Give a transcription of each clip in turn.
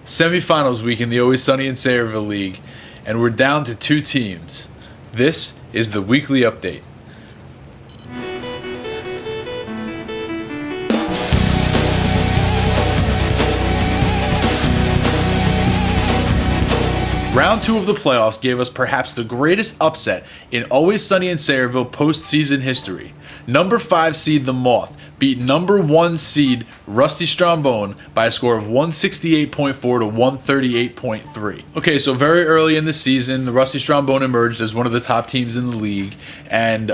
Semifinals week in the Always Sunny in Sayreville League, and we're down to 2 teams. This is the weekly update. Round 2 of the playoffs gave us perhaps the greatest upset in Always Sunny in Sayreville postseason history. Number 5 seed the Moth beat number 1 seed Rusty Strombone by a score of 168.4 to 138.3. Okay, so very early in the season, the Rusty Strombone emerged as one of the top teams in the league and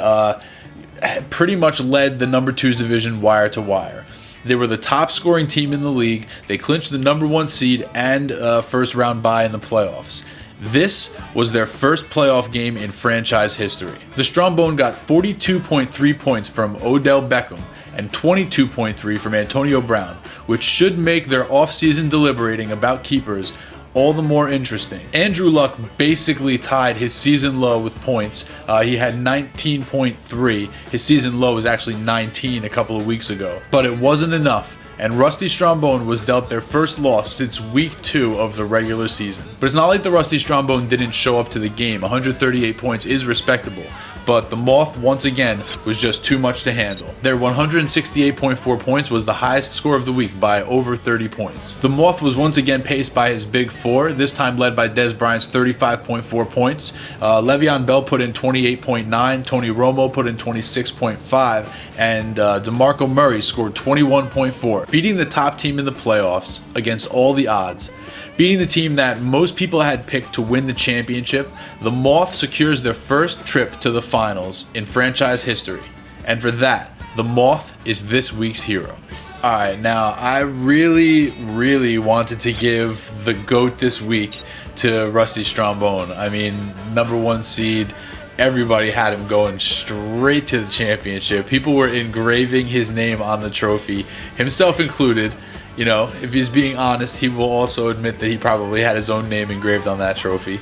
pretty much led the number 2's division wire to wire. They were the top scoring team in the league. They clinched the number 1 seed and first round bye in the playoffs. This was their first playoff game in franchise history. The Strombone got 42.3 points from Odell Beckham and 22.3 from Antonio Brown, which should make their offseason deliberating about keepers all the more interesting. Andrew Luck basically tied his season low with points. He had 19.3. His season low was actually 19 a couple of weeks ago. But it wasn't enough, and Rusty Strombone was dealt their first loss since week 2 of the regular season. But it's not like the Rusty Strombone didn't show up to the game. 138 points is respectable, but the Moth once again was just too much to handle. Their 168.4 points was the highest score of the week by over 30 points. The Moth was once again paced by his big 4, this time led by Des Bryant's 35.4 points. Le'Veon Bell put in 28.9, Tony Romo put in 26.5, and DeMarco Murray scored 21.4, beating the top team in the playoffs against all the odds. Beating the team that most people had picked to win the championship, the Moth secures their first trip to the finals in franchise history. And for that, the Moth is this week's hero. Alright, now I really wanted to give the GOAT this week to Rusty Strombone. I mean, number 1 seed, everybody had him going straight to the championship. People were engraving his name on the trophy, himself included. You know, if he's being honest, he will also admit that he probably had his own name engraved on that trophy.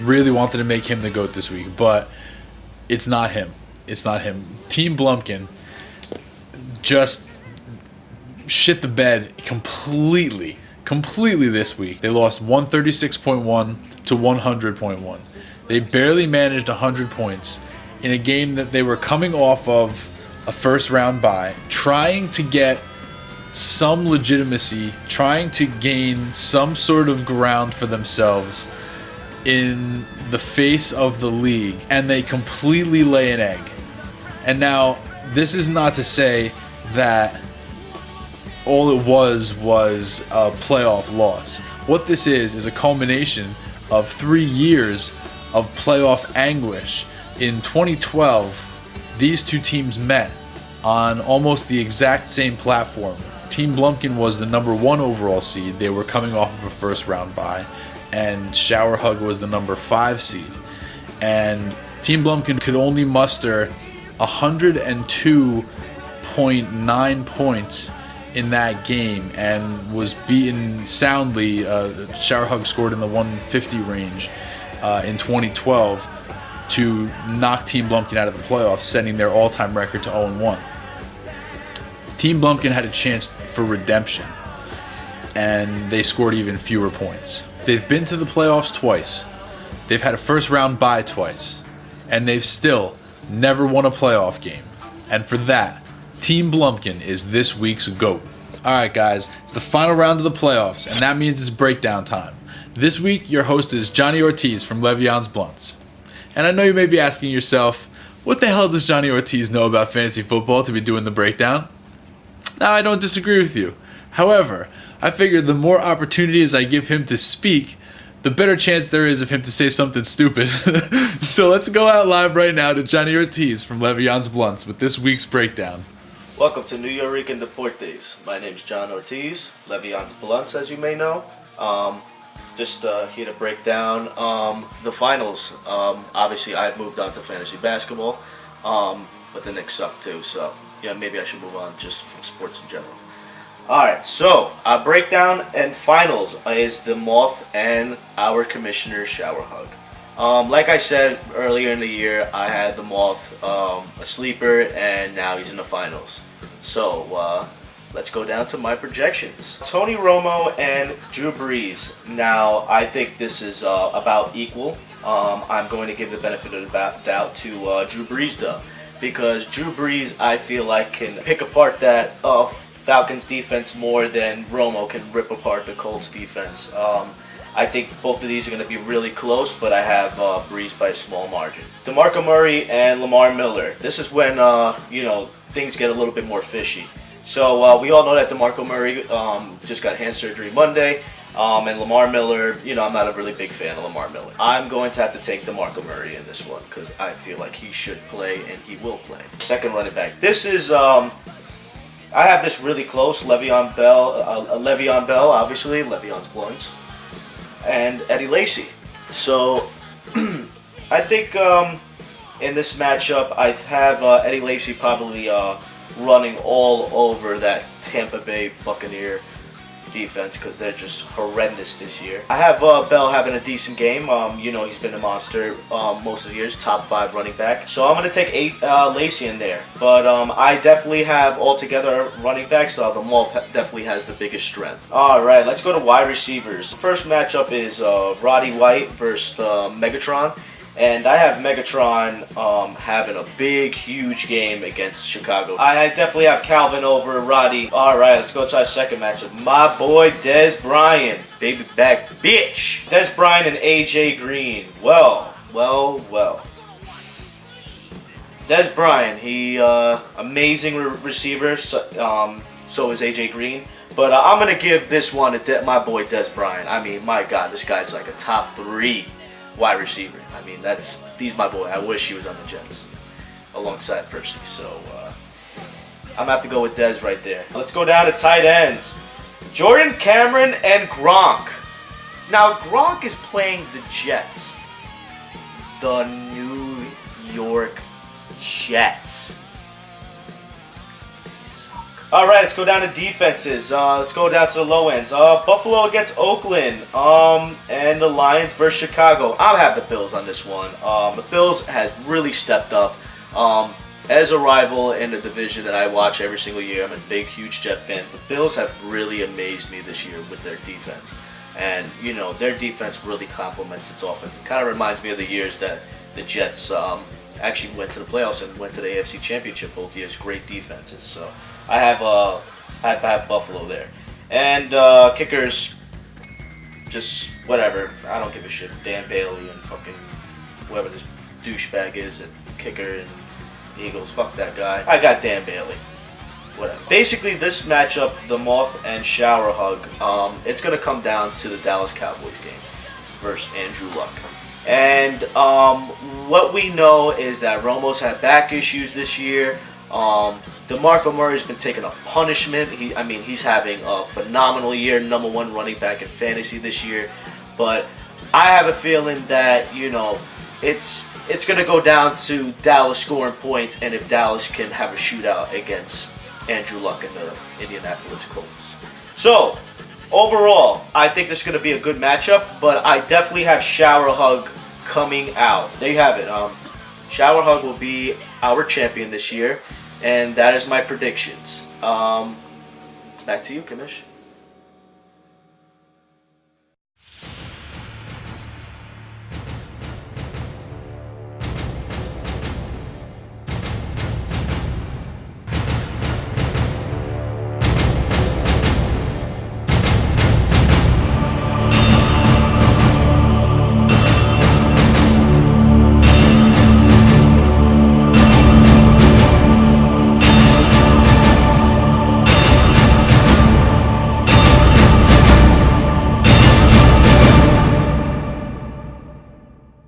Really wanted to make him the GOAT this week, but it's not him. It's not him. Team Blumpkin just shit the bed completely this week. They lost 136.1 to 100.1. They barely managed 100 points in a game that they were coming off of a first round bye, trying to get some legitimacy, trying to gain some sort of ground for themselves in the face of the league, and they completely lay an egg. And this is not to say that all it was a playoff loss. What this is a culmination of 3 years of playoff anguish. In 2012, these two teams met on almost the exact same platform. Team Blumpkin was the number 1 overall seed. They were coming off of a first round bye, and Shower Hug was the number 5 seed. And Team Blumpkin could only muster 102.9 points in that game and was beaten soundly. Shower Hug scored in the 150 range in 2012 to knock Team Blumpkin out of the playoffs, setting their all-time record to 0-1. Team Blumpkin had a chance for redemption, and they scored even fewer points. They've been to the playoffs twice. They've had a first round bye twice, and they've still never won a playoff game. And for that, Team Blumpkin is this week's GOAT. Alright guys, it's the final round of the playoffs, and that means it's breakdown time. This week, your host is Johnny Ortiz from Le'Veon's Blunts. And I know you may be asking yourself, what the hell does Johnny Ortiz know about fantasy football to be doing the breakdown? Now, I don't disagree with you. However, I figured the more opportunities I give him to speak, the better chance there is of him to say something stupid. So let's go out live right now to Johnny Ortiz from Le'Veon's Blunts with this week's breakdown. Welcome to New York and Deportes. My name's John Ortiz, Le'Veon's Blunts, as you may know. Just here to break down the finals. Obviously, I had moved on to fantasy basketball, but the Knicks suck too, so yeah, maybe I should move on just from sports in general. Alright, so our breakdown and finals is the Moth and our commissioner, Shower Hug. Like I said earlier in the year, I had the Moth a sleeper, and now he's in the finals. So let's go down to my projections. Tony Romo and Drew Brees. Now, I think this is about equal. I'm going to give the benefit of the doubt to Drew Brees, though, because Drew Brees, I feel like, can pick apart that Falcons defense more than Romo can rip apart the Colts defense. I think both of these are going to be really close, but I have Brees by a small margin. DeMarco Murray and Lamar Miller. This is when things get a little bit more fishy. So we all know that DeMarco Murray just got hand surgery Monday, and Lamar Miller. I'm not a really big fan of Lamar Miller. I'm going to have to take DeMarco Murray in this one because I feel like he should play and he will play. Second running back. This is I have this really close. Le'Veon Bell, obviously. Le'Veon's blowings. And Eddie Lacy. So I think in this matchup, I have Eddie Lacy probably running all over that Tampa Bay Buccaneer defense because they're just horrendous this year. I have Bell having a decent game. He's been a monster most of the years, top 5 running back. So I'm going to take Lacy in there. But I definitely have altogether running backs, so the Moth definitely has the biggest strength. All right, let's go to wide receivers. First matchup is Roddy White versus Megatron. And I have Megatron having a big, huge game against Chicago. I definitely have Calvin over Roddy. All right, let's go to our second matchup. My boy, Dez Bryant. Baby back, bitch. Dez Bryant and A.J. Green. Well. Dez Bryant, he amazing receiver. So is A.J. Green. But I'm going to give this one to my boy, Dez Bryant. I mean, my God, this guy's like a top 3 wide receiver. I mean, he's my boy. I wish he was on the Jets alongside Percy. So I'm gonna have to go with Dez right there. Let's go down to tight ends. Jordan Cameron and Gronk. Now Gronk is playing the Jets. The New York Jets. All right, let's go down to defenses. Let's go down to the low ends. Buffalo against Oakland, and the Lions versus Chicago. I'll have the Bills on this one. The Bills has really stepped up as a rival in the division that I watch every single year. I'm a big, huge Jet fan. The Bills have really amazed me this year with their defense, and their defense really complements its offense. It kind of reminds me of the years that the Jets actually went to the playoffs and went to the AFC Championship both years. Great defenses. So I have Buffalo there. And kickers, just whatever. I don't give a shit. Dan Bailey and fucking whoever this douchebag is at kicker and Eagles. Fuck that guy. I got Dan Bailey. Whatever. Basically, this matchup, the Moth and Shower Hug, it's going to come down to the Dallas Cowboys game versus Andrew Luck. And what we know is that Romo's had back issues this year. DeMarco Murray's been taking a punishment. He's having a phenomenal year, #1 running back in fantasy this year. But I have a feeling that it's going to go down to Dallas scoring points, and if Dallas can have a shootout against Andrew Luck and the Indianapolis Colts. So overall, I think this is going to be a good matchup, but I definitely have Shower Hug coming out. There you have it. Shower Hug will be our champion this year, and that is my predictions. Back to you, Commish.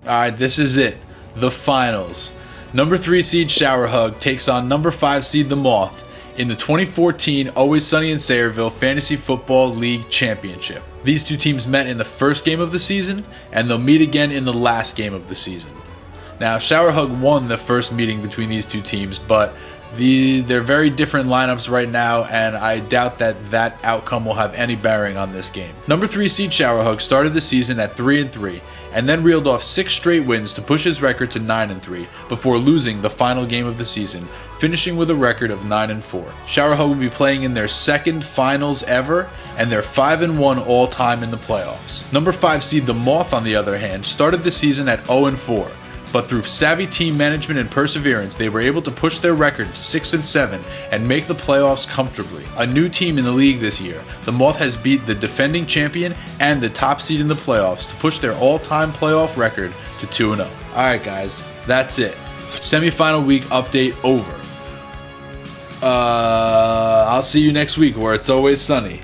Alright, this is it. The finals. Number 3 seed Shower Hug takes on number 5 seed The Moth in the 2014 Always Sunny in Sayreville Fantasy Football League Championship. These two teams met in the first game of the season, and they'll meet again in the last game of the season. Now, Shower Hug won the first meeting between these two teams, but They're very different lineups right now, and I doubt that outcome will have any bearing on this game. Number 3 seed Showerhug started the season at 3-3, and then reeled off 6 straight wins to push his record to 9-3 before losing the final game of the season, finishing with a record of 9-4. Showerhug will be playing in their second finals ever, and they're 5-1 all time in the playoffs. Number 5 seed the Moth, on the other hand, started the season at 0-4. But through savvy team management and perseverance, they were able to push their record to 6-7 and make the playoffs comfortably. A new team in the league this year, the Moth has beat the defending champion and the top seed in the playoffs to push their all-time playoff record to 2-0. Alright guys, that's it. Semifinal week update over. I'll see you next week where it's always sunny.